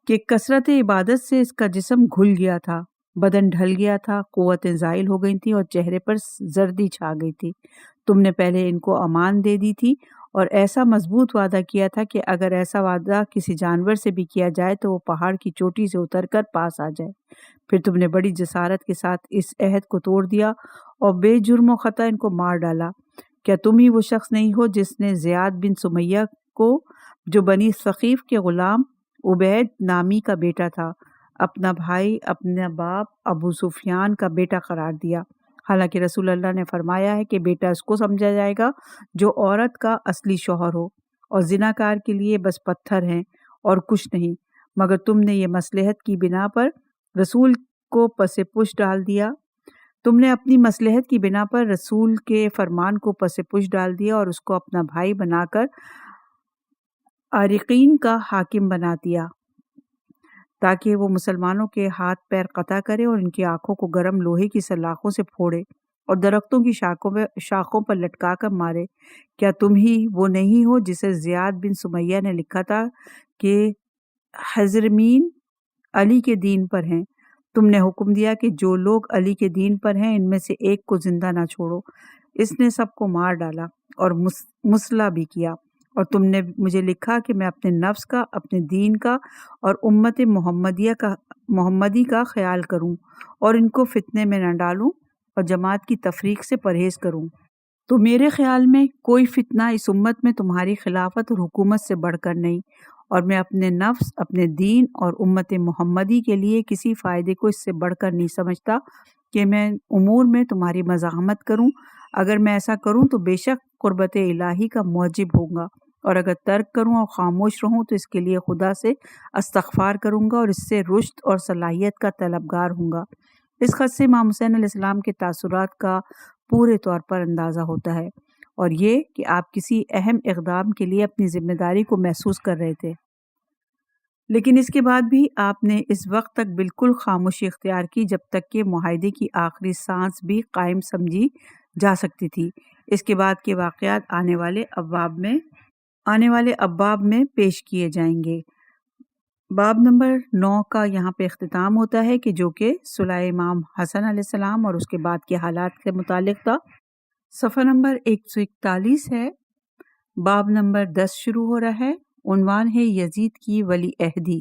کہ کثرت عبادت سے اس کا جسم گھل گیا تھا، بدن ڈھل گیا تھا، قوتیں زائل ہو گئی تھیں اور چہرے پر زردی چھا گئی تھی۔ تم نے پہلے ان کو امان دے دی تھی اور ایسا مضبوط وعدہ کیا تھا کہ اگر ایسا وعدہ کسی جانور سے بھی کیا جائے تو وہ پہاڑ کی چوٹی سے اتر کر پاس آ جائے۔ پھر تم نے بڑی جسارت کے ساتھ اس عہد کو توڑ دیا اور بے جرم و خطا ان کو مار ڈالا۔ کیا تم ہی وہ شخص نہیں ہو جس نے زیاد بن سمیہ کو، جو بنی ثقیف کے غلام عبید نامی کا بیٹا تھا، اپنا بھائی، اپنا باپ ابو سفیان کا بیٹا قرار دیا، حالانکہ رسول اللہ نے فرمایا ہے کہ بیٹا اس کو سمجھا جائے گا جو عورت کا اصلی شوہر ہو، اور زناکار کے لیے بس پتھر ہیں اور کچھ نہیں، مگر تم نے یہ مصلحت کی بنا پر رسول کو پس پش ڈال دیا۔ تم نے اپنی مصلحت کی بنا پر رسول کے فرمان کو پس پش ڈال دیا اور اس کو اپنا بھائی بنا کر عارقین کا حاکم بنا دیا تاکہ وہ مسلمانوں کے ہاتھ پیر قطع کرے اور ان کی آنکھوں کو گرم لوہے کی سلاخوں سے پھوڑے اور درختوں کی شاخوں پر لٹکا کر مارے۔ کیا تم ہی وہ نہیں ہو جسے زیاد بن سمیہ نے لکھا تھا کہ حضرمین علی کے دین پر ہیں؟ تم نے حکم دیا کہ جو لوگ علی کے دین پر ہیں ان میں سے ایک کو زندہ نہ چھوڑو۔ اس نے سب کو مار ڈالا اور مسلح بھی کیا، اور تم نے مجھے لکھا کہ میں اپنے نفس کا، اپنے دین کا اور امت محمدی کا خیال کروں اور ان کو فتنے میں نہ ڈالوں اور جماعت کی تفریق سے پرہیز کروں۔ تو میرے خیال میں کوئی فتنہ اس امت میں تمہاری خلافت اور حکومت سے بڑھ کر نہیں، اور میں اپنے نفس، اپنے دین اور امت محمدی کے لیے کسی فائدے کو اس سے بڑھ کر نہیں سمجھتا کہ میں امور میں تمہاری مزاحمت کروں۔ اگر میں ایسا کروں تو بے شک قربت الہی کا موجب ہوں گا، اور اگر ترک کروں اور خاموش رہوں تو اس کے لیے خدا سے استغفار کروں گا اور اس سے رشد اور صلاحیت کا طلبگار ہوں گا۔ اس خط سے امام حسین علیہ السلام کے تاثرات کا پورے طور پر اندازہ ہوتا ہے، اور یہ کہ آپ کسی اہم اقدام کے لیے اپنی ذمہ داری کو محسوس کر رہے تھے، لیکن اس کے بعد بھی آپ نے اس وقت تک بالکل خاموشی اختیار کی جب تک کہ معاہدے کی آخری سانس بھی قائم سمجھی جا سکتی تھی۔ اس کے بعد کے واقعات آنے والے ابواب میں پیش کیے جائیں گے۔ باب نمبر 9 کا یہاں پہ اختتام ہوتا ہے کہ جو کہ صلح امام حسن علیہ السلام اور اس کے بعد کے حالات کے متعلق تھا۔ صفحہ نمبر 141 ہے۔ باب نمبر 10 شروع ہو رہا ہے۔ عنوان ہے یزید کی ولی عہدی۔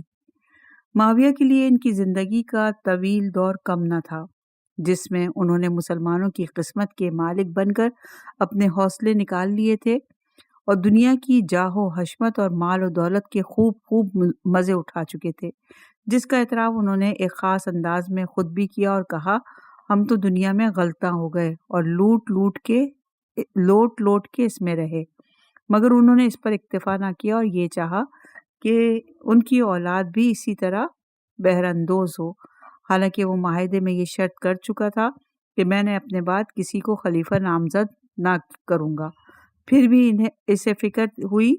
معاویہ کے لیے ان کی زندگی کا طویل دور کم نہ تھا جس میں انہوں نے مسلمانوں کی قسمت کے مالک بن کر اپنے حوصلے نکال لیے تھے اور دنیا کی جاہ و حشمت اور مال و دولت کے خوب مزے اٹھا چکے تھے، جس کا اعتراف انہوں نے ایک خاص انداز میں خود بھی کیا اور کہا، ہم تو دنیا میں غلطاں ہو گئے اور لوٹ کے اس میں رہے۔ مگر انہوں نے اس پر اکتفا نہ کیا اور یہ چاہا کہ ان کی اولاد بھی اسی طرح بہر اندوز ہو، حالانکہ وہ معاہدے میں یہ شرط کر چکا تھا کہ میں نے اپنے بعد کسی کو خلیفہ نامزد نہ کروں گا۔ پھر بھی انہیں اسے فکر ہوئی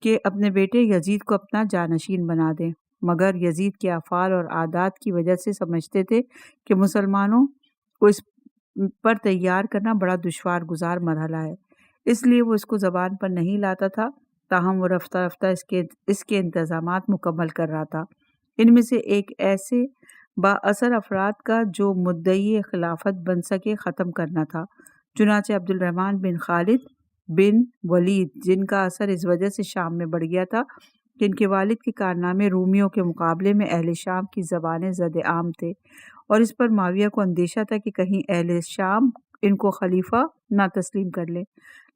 کہ اپنے بیٹے یزید کو اپنا جانشین بنا دیں، مگر یزید کے افعال اور عادات کی وجہ سے سمجھتے تھے کہ مسلمانوں کو اس پر تیار کرنا بڑا دشوار گزار مرحلہ ہے، اس لیے وہ اس کو زبان پر نہیں لاتا تھا، تاہم وہ رفتہ رفتہ اس کے انتظامات مکمل کر رہا تھا۔ ان میں سے ایک ایسے با اثر افراد کا جو مدعی خلافت بن سکے ختم کرنا تھا، چنانچہ عبد الرحمن بن خالد بن ولید، جن کا اثر اس وجہ سے شام میں بڑھ گیا تھا کہ ان کے والد کے کارنامے رومیوں کے مقابلے میں اہل شام کی زبانیں زد عام تھے، اور اس پر معاویہ کو اندیشہ تھا کہ کہیں اہل شام ان کو خلیفہ نہ تسلیم کر لے،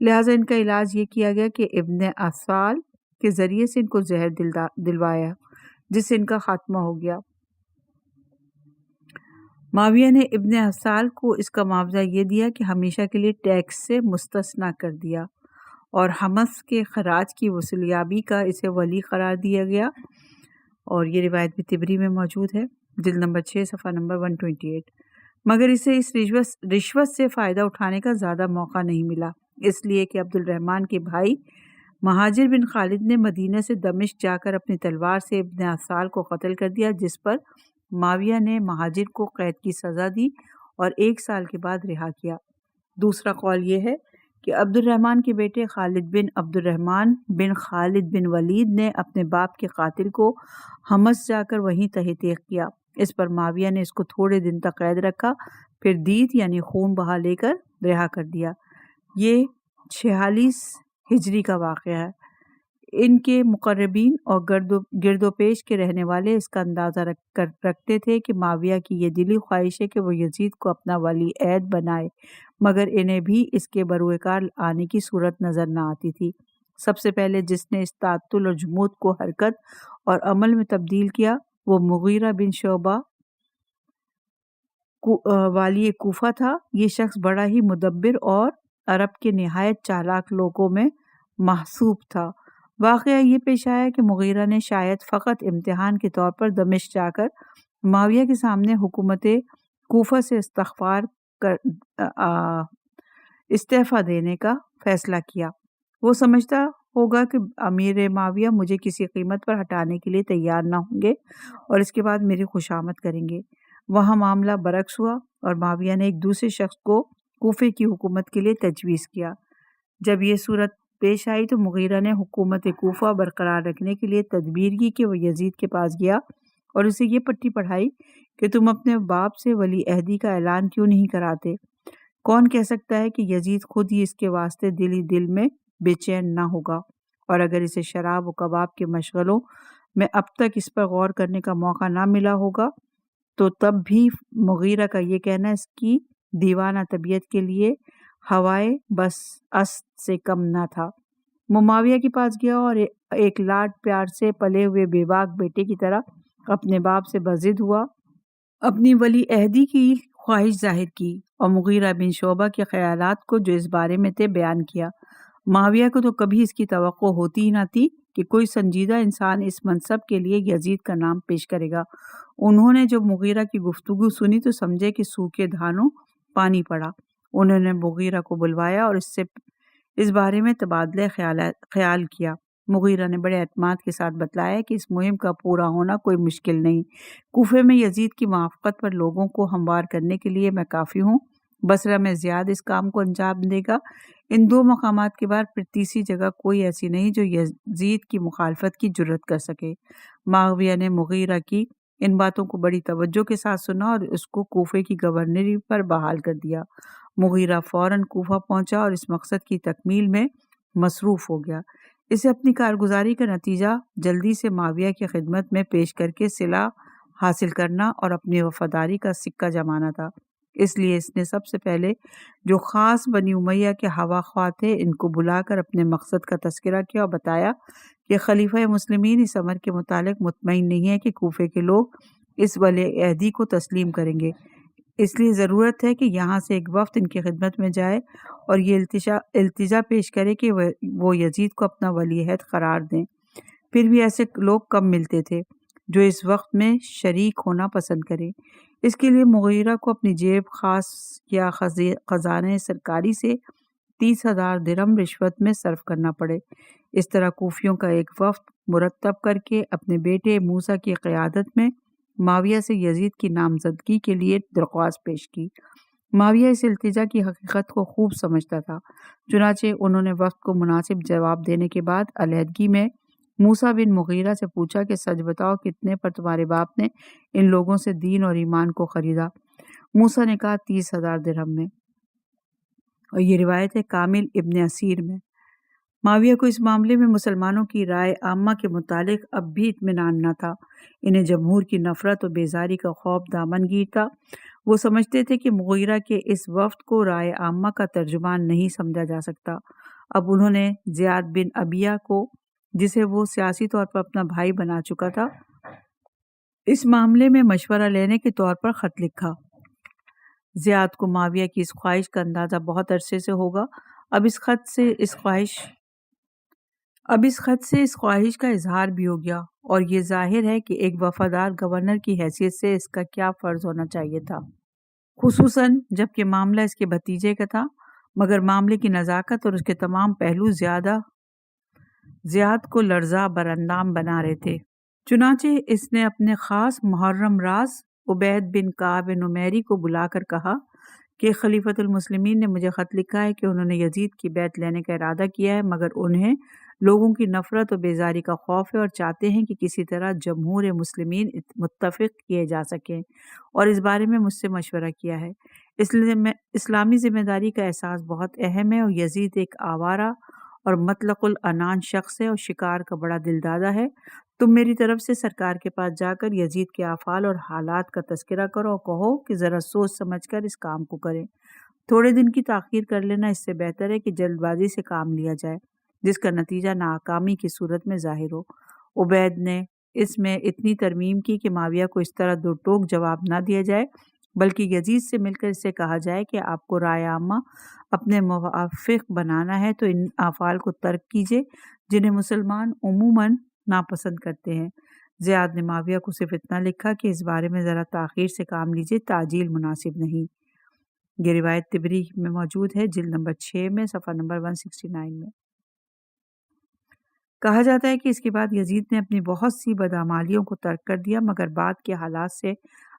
لہٰذا ان کا علاج یہ کیا گیا کہ ابن اسال کے ذریعے سے ان کو زہر دلوایا، جس سے ان کا خاتمہ ہو گیا۔ معاویہ نے ابن اسال کو اس کا معاوضہ یہ دیا کہ ہمیشہ کے لیے ٹیکس سے مستثنیٰ کر دیا، اور حمص کے خراج کی وصولیابی کا اسے ولی قرار دیا گیا، اور یہ روایت بھی طبری میں موجود ہے، جلد نمبر 6 صفحہ نمبر 128۔ مگر اسے اس رشوت سے فائدہ اٹھانے کا زیادہ موقع نہیں ملا، اس لیے کہ عبد الرحمن کے بھائی مہاجر بن خالد نے مدینہ سے دمشق جا کر اپنی تلوار سے ابن اسال کو قتل کر دیا، جس پر معاویہ نے مہاجر کو قید کی سزا دی اور 1 سال کے بعد رہا کیا۔ دوسرا قول یہ ہے کہ عبد الرحمن کے بیٹے خالد بن عبد الرحمن بن خالد بن ولید نے اپنے باپ کے قاتل کو حمص جا کر وہیں تحقیق کیا۔ اس پر معاویہ نے اس کو تھوڑے دن تک قید رکھا، پھر دیت یعنی خون بہا لے کر رہا کر دیا۔ یہ 46 ہجری کا واقعہ ہے۔ ان کے مقربین اور گرد و پیش کے رہنے والے اس کا اندازہ رکھتے تھے کہ معاویہ کی یہ دلی خواہش ہے کہ وہ یزید کو اپنا ولی عہد بنائے، مگر انہیں بھی اس کے بروئے کار آنے کی صورت نظر نہ آتی تھی۔ سب سے پہلے جس نے اس تعطل اور جمود کو حرکت اور عمل میں تبدیل کیا وہ مغیرہ بن شعبہ والی کوفہ تھا۔ یہ شخص بڑا ہی مدبر اور عرب کے نہایت چالاک لوگوں میں محسوب تھا۔ واقعہ یہ پیش آیا کہ مغیرہ نے شاید فقط امتحان کے طور پر دمشق جا کر معاویہ کے سامنے حکومت کوفہ سے استعفیٰ دینے کا فیصلہ کیا۔ وہ سمجھتا ہوگا کہ امیر معاویہ مجھے کسی قیمت پر ہٹانے کے لیے تیار نہ ہوں گے اور اس کے بعد میری خوشامد کریں گے۔ وہاں معاملہ برعکس ہوا اور معاویہ نے ایک دوسرے شخص کو کوفے کی حکومت کے لیے تجویز کیا۔ جب یہ صورت پیش آئی تو مغیرہ نے حکومت کوفہ برقرار رکھنے کے لیے تدبیر کی کہ وہ یزید کے پاس گیا اور اسے یہ پٹی پڑھائی کہ تم اپنے باپ سے ولی عہدی کا اعلان کیوں نہیں کراتے؟ کون کہہ سکتا ہے کہ یزید خود ہی اس کے واسطے دل میں بے چین نہ ہوگا، اور اگر اسے شراب و کباب کے مشغلوں میں اب تک اس پر غور کرنے کا موقع نہ ملا ہوگا تو تب بھی مغیرہ کا یہ کہنا اس کی دیوانہ طبیعت کے لیے ہوائے بس است سے کم نہ تھا۔ وہ معاویہ کے پاس گیا اور ایک لاڈ پیار سے پلے ہوئے بے باک بیٹے کی طرح اپنے باپ سے بضد ہوا، اپنی ولی عہدی کی خواہش ظاہر کی اور مغیرہ بن شعبہ کے خیالات کو جو اس بارے میں تھے بیان کیا۔ معاویہ کو تو کبھی اس کی توقع ہوتی ہی نہ تھی کہ کوئی سنجیدہ انسان اس منصب کے لیے یزید کا نام پیش کرے گا۔ انہوں نے جب مغیرہ کی گفتگو سنی تو سمجھے کہ سوکھے دھانوں پانی پڑا۔ انہوں نے مغیرہ کو بلوایا اور اس بارے میں تبادلہ خیال کیا۔ مغیرہ نے بڑے اعتماد کے ساتھ بتلایا کہ اس مہم کا پورا ہونا کوئی مشکل نہیں۔ کوفے میں یزید کی موافقت پر لوگوں کو ہموار کرنے کے لیے میں کافی ہوں۔ بصرہ میں زیاد اس کام کو انجام دے گا۔ ان 2 مقامات کے بعد پھر تیسری جگہ کوئی ایسی نہیں جو یزید کی مخالفت کی جرأت کر سکے۔ معاویہ نے مغیرہ کی ان باتوں کو بڑی توجہ کے ساتھ سنا اور اس کو کوفے کی گورنری پر بحال کر دیا۔ مغیرہ فوراً کوفہ پہنچا اور اس مقصد کی تکمیل میں مصروف ہو گیا۔ اسے اپنی کارگزاری کا نتیجہ جلدی سے معاویہ کی خدمت میں پیش کر کے صلہ حاصل کرنا اور اپنی وفاداری کا سکہ جمانا تھا۔ اس لیے اس نے سب سے پہلے جو خاص بنی امیہ کے ہوا خواہ تھے ان کو بلا کر اپنے مقصد کا تذکرہ کیا اور بتایا کہ خلیفہ مسلمین اس امر کے متعلق مطمئن نہیں ہے کہ کوفے کے لوگ اس ولی عہدی کو تسلیم کریں گے، اس لیے ضرورت ہے کہ یہاں سے ایک وفد ان کی خدمت میں جائے اور یہ التجا پیش کرے کہ وہ یزید کو اپنا ولی عہد قرار دیں۔ پھر بھی ایسے لوگ کم ملتے تھے جو اس وقت میں شریک ہونا پسند کریں۔ اس کے لیے مغیرہ کو اپنی جیب خاص یا خزانہ سرکاری سے 30,000 درہم رشوت میں صرف کرنا پڑے۔ اس طرح کوفیوں کا ایک وفد مرتب کر کے اپنے بیٹے موسیٰ کی قیادت میں معاویہ سے یزید کی نامزدگی کے لیے درخواست پیش کی۔ معاویہ اس التجا کی حقیقت کو خوب سمجھتا تھا، چنانچہ انہوں نے وفد کو مناسب جواب دینے کے بعد علیحدگی میں موسیٰ بن مغیرہ سے پوچھا کہ سچ بتاؤ کتنے پر تمہارے باپ نے ان لوگوں سے دین اور ایمان کو خریدا؟ موسیٰ نے کہا 30,000 درہم میں، اور یہ روایت ہے کامل ابن اسیر میں۔ معاویہ کو اس معاملے میں مسلمانوں کی رائے عامہ کے متعلق اب بھی اطمینان نہ تھا۔ انہیں جمہور کی نفرت اور بیزاری کا خوف دامن گیر تھا۔ وہ سمجھتے تھے کہ مغیرہ کے اس وفد کو رائے عامہ کا ترجمان نہیں سمجھا جا سکتا۔ اب انہوں نے زیاد بن ابیہ کو، جسے وہ سیاسی طور پر اپنا بھائی بنا چکا تھا، اس معاملے میں مشورہ لینے کے طور پر خط لکھا۔ زیاد کو معاویہ کی اس خواہش کا اندازہ بہت عرصے سے ہوگا۔ اب اس خط سے اس خواہش کا اظہار بھی ہو گیا، اور یہ ظاہر ہے کہ ایک وفادار گورنر کی حیثیت سے اس کا کیا فرض ہونا چاہیے تھا، خصوصاً جب کہ معاملہ اس کے بھتیجے کا تھا، مگر معاملے کی نزاکت اور اس کے تمام پہلو زیاد کو لرزاں براندام بنا رہے تھے۔ چنانچہ اس نے اپنے خاص محرم راز عبید بن کعب نمیری کو بلا کر کہا کہ خلیفۃ المسلمین نے مجھے خط لکھا ہے کہ انہوں نے یزید کی بیعت لینے کا ارادہ کیا ہے، مگر انہیں لوگوں کی نفرت اور بیزاری کا خوف ہے اور چاہتے ہیں کہ کسی طرح جمہور مسلمین متفق کیے جا سکیں، اور اس بارے میں مجھ سے مشورہ کیا ہے۔ اس لیے اسلامی ذمہ داری کا احساس بہت اہم ہے، اور یزید ایک آوارہ اور مطلق العنان شخص ہے اور شکار کا بڑا دلدادہ ہے۔ تم میری طرف سے سرکار کے پاس جا کر یزید کے افعال اور حالات کا تذکرہ کرو اور کہو کہ ذرا سوچ سمجھ کر اس کام کو کریں۔ تھوڑے دن کی تاخیر کر لینا اس سے بہتر ہے کہ جلد بازی سے کام لیا جائے جس کا نتیجہ ناکامی کی صورت میں ظاہر ہو۔ عبید نے اس میں اتنی ترمیم کی کہ معاویہ کو اس طرح دو ٹوک جواب نہ دیا جائے، بلکہ یزید سے مل کر اس سے کہا جائے کہ آپ کو رائے عامہ اپنے موافق بنانا ہے تو ان افعال کو ترک کیجیے جنہیں مسلمان عموماً ناپسند کرتے ہیں۔ زیاد نے معاویہ کو صرف اتنا لکھا کہ اس بارے میں ذرا تاخیر سے کام لیجیے، تعجیل مناسب نہیں۔ یہ روایت طبری میں موجود ہے، جلد نمبر 6 میں، صفحہ نمبر 169 میں۔ کہا جاتا ہے کہ اس کے بعد یزید نے اپنی بہت سی بدعمالیوں کو ترک کر دیا، مگر بعد کے حالات سے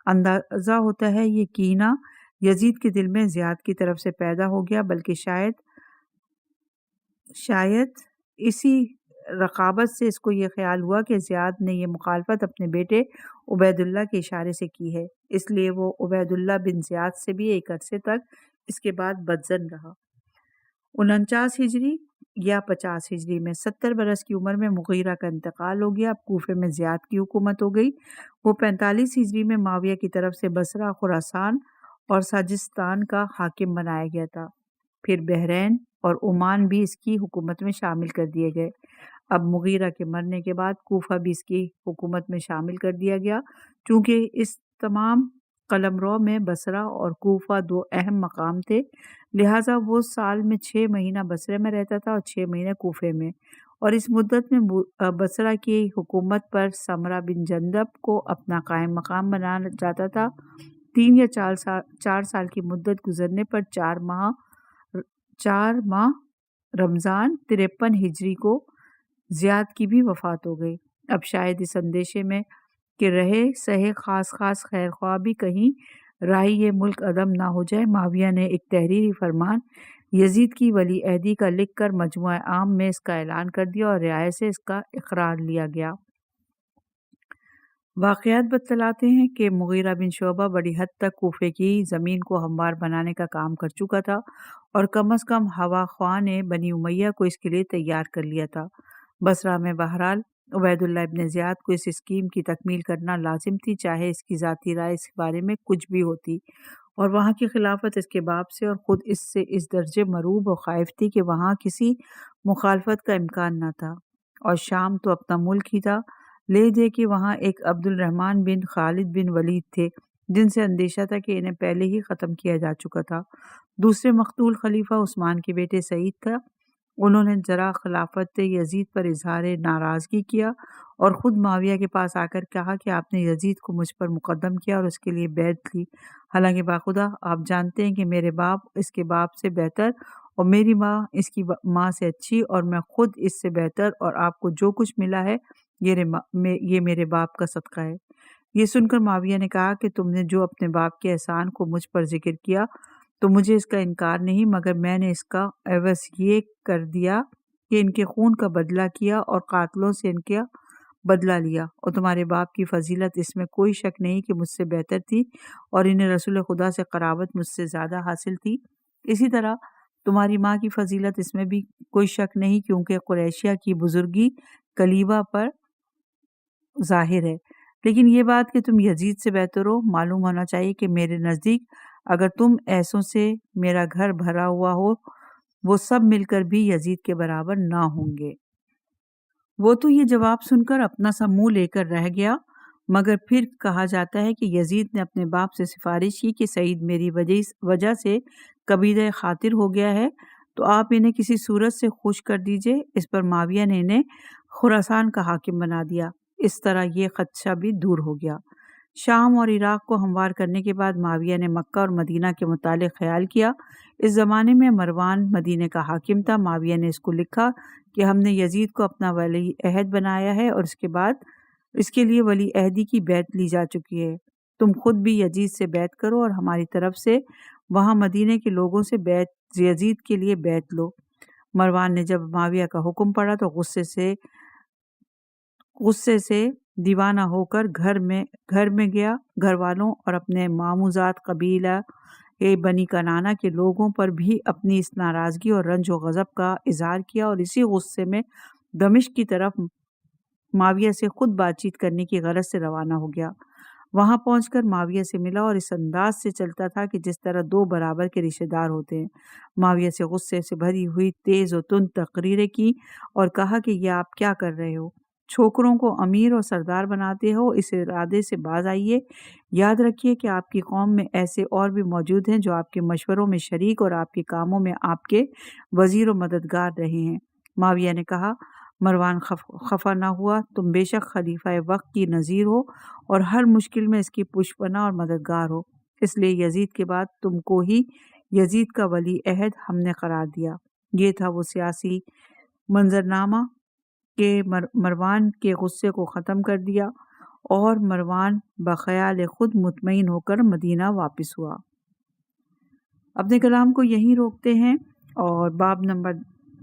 اندازہ ہوتا ہے یہ کینہ یزید کے دل میں زیاد کی طرف سے پیدا ہو گیا، بلکہ شاید اسی رقابت سے اس کو یہ خیال ہوا کہ زیاد نے یہ مخالفت اپنے بیٹے عبید اللہ کے اشارے سے کی ہے، اس لیے وہ عبید اللہ بن زیاد سے بھی ایک عرصے تک اس کے بعد بدظن رہا۔ 49 ہجری یا 50 ہجری میں 70 برس کی عمر میں مغیرہ کا انتقال ہو گیا۔ اب کوفے میں زیاد کی حکومت ہو گئی۔ وہ 45 ہجری میں معاویہ کی طرف سے بصرہ، خراسان اور ساجستان کا حاکم بنایا گیا تھا۔ پھر بحرین اور عمان بھی اس کی حکومت میں شامل کر دیے گئے۔ اب مغیرہ کے مرنے کے بعد کوفہ بھی اس کی حکومت میں شامل کر دیا گیا۔ چونکہ اس تمام قلمرو میں بصرہ اور کوفہ دو اہم مقام تھے، لہٰذا وہ سال میں 6 مہینہ بصرے میں رہتا تھا اور 6 مہینے کوفے میں، اور اس مدت میں بصرہ کی حکومت پر سمرہ بن جندب کو اپنا قائم مقام بنایا جاتا تھا۔ 3 یا 4 سال کی مدت گزرنے پر 4 ماہ رمضان 53 ہجری کو زیاد کی بھی وفات ہو گئی۔ اب شاید اس اندیشے میں کہ رہے سہے خاص خیر خواہ بھی کہیں راہی یہ ملک عدم نہ ہو جائے، معاویہ نے ایک تحریری فرمان یزید کی ولی عہدی کا لکھ کر مجموعہ عام میں اس کا اعلان کر دیا اور رعایا سے اس کا اقرار لیا گیا۔ واقعات بتلاتے ہیں کہ مغیرہ بن شعبہ بڑی حد تک کوفے کی زمین کو ہموار بنانے کا کام کر چکا تھا، اور کم از کم ہوا خواہ نے بنی امیہ کو اس کے لیے تیار کر لیا تھا۔ بصرہ میں بہرحال عبید اللہ ابن زیاد کو اس اسکیم کی تکمیل کرنا لازم تھی، چاہے اس کی ذاتی رائے اس بارے میں کچھ بھی ہوتی، اور وہاں کی خلافت اس کے باپ سے اور خود اس سے اس درجے مروب و خائف تھی کہ وہاں کسی مخالفت کا امکان نہ تھا، اور شام تو اپنا ملک ہی تھا، لے دے کہ وہاں ایک عبد الرحمن بن خالد بن ولید تھے جن سے اندیشہ تھا کہ انہیں پہلے ہی ختم کیا جا چکا تھا۔ دوسرے مقتول خلیفہ عثمان کے بیٹے سعید تھا۔ انہوں نے ذرا خلافت یزید پر اظہار ناراضگی کیا اور خود معاویہ کے پاس آ کر کہا کہ آپ نے یزید کو مجھ پر مقدم کیا اور اس کے لیے بیعت لی، حالانکہ باخدا آپ جانتے ہیں کہ میرے باپ اس کے باپ سے بہتر اور میری ماں اس کی ماں سے اچھی اور میں خود اس سے بہتر، اور آپ کو جو کچھ ملا ہے یہ میرے باپ کا صدقہ ہے۔ یہ سن کر معاویہ نے کہا کہ تم نے جو اپنے باپ کے احسان کو مجھ پر ذکر کیا تو مجھے اس کا انکار نہیں، مگر میں نے اس کا عوض یہ کر دیا کہ ان کے خون کا بدلہ کیا اور قاتلوں سے ان کا بدلہ لیا، اور تمہارے باپ کی فضیلت اس میں کوئی شک نہیں کہ مجھ سے بہتر تھی اور انہیں رسول خدا سے قرابت مجھ سے زیادہ حاصل تھی۔ اسی طرح تمہاری ماں کی فضیلت اس میں بھی کوئی شک نہیں، کیونکہ قریشیہ کی بزرگی کلیبہ پر ظاہر ہے، لیکن یہ بات کہ تم یزید سے بہتر ہو، معلوم ہونا چاہیے کہ میرے نزدیک اگر تم ایسوں سے میرا گھر بھرا ہوا ہو، وہ سب مل کر بھی یزید کے برابر نہ ہوں گے۔ وہ تو یہ جواب سن کر اپنا سا منہ لے کر رہ گیا، مگر پھر کہا جاتا ہے کہ یزید نے اپنے باپ سے سفارش کی کہ سعید میری وجہ سے کبیدہ خاطر ہو گیا ہے، تو آپ انہیں کسی صورت سے خوش کر دیجئے۔ اس پر معاویہ نے انہیں خراسان کا حاکم بنا دیا۔ اس طرح یہ خدشہ بھی دور ہو گیا۔ شام اور عراق کو ہموار کرنے کے بعد معاویہ نے مکہ اور مدینہ کے متعلق خیال کیا۔ اس زمانے میں مروان مدینہ کا حاکم تھا۔ معاویہ نے اس کو لکھا کہ ہم نے یزید کو اپنا ولی عہد بنایا ہے اور اس کے بعد اس کے لیے ولی عہدی کی بیعت لی جا چکی ہے۔ تم خود بھی یزید سے بیعت کرو اور ہماری طرف سے وہاں مدینے کے لوگوں سے یزید کے لیے بیعت لو۔ مروان نے جب معاویہ کا حکم پڑھا تو غصے سے دیوانہ ہو کر گھر میں گیا، گھر والوں اور اپنے ماموزات قبیلہ بنی کنانہ کے لوگوں پر بھی اپنی اس ناراضگی اور رنج و غضب کا اظہار کیا، اور اسی غصے میں دمشق کی طرف معاویہ سے خود بات چیت کرنے کی غرض سے روانہ ہو گیا۔ وہاں پہنچ کر معاویہ سے ملا اور اس انداز سے چلتا تھا کہ جس طرح دو برابر کے رشتہ دار ہوتے ہیں۔ معاویہ سے غصے سے بھری ہوئی تیز و تند تقریریں کی اور کہا کہ یہ آپ کیا کر رہے ہو؟ چھوکروں کو امیر اور سردار بناتے ہو، اس ارادے سے باز آئیے۔ یاد رکھیے کہ آپ کی قوم میں ایسے اور بھی موجود ہیں جو آپ کے مشوروں میں شریک اور آپ کے کاموں میں آپ کے وزیر و مددگار رہے ہیں۔ معاویہ نے کہا۔ مروان خفا نہ ہوا۔ تم بے شک خلیفہ وقت کی نظیر ہو اور ہر مشکل میں اس کی پشت پناہ اور مددگار ہو، اس لیے یزید کے بعد تم کو ہی یزید کا ولی عہد ہم نے قرار دیا۔ یہ تھا وہ سیاسی منظرنامہ کہ مروان کے غصے کو ختم کر دیا اور مروان بخیال خود مطمئن ہو کر مدینہ واپس ہوا۔ اپنے کلام کو یہیں روکتے ہیں اور باب نمبر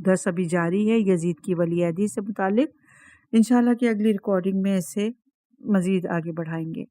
10 ابھی جاری ہے یزید کی ولی عہدی سے متعلق۔ انشاءاللہ کہ اگلی ریکارڈنگ میں اسے مزید آگے بڑھائیں گے۔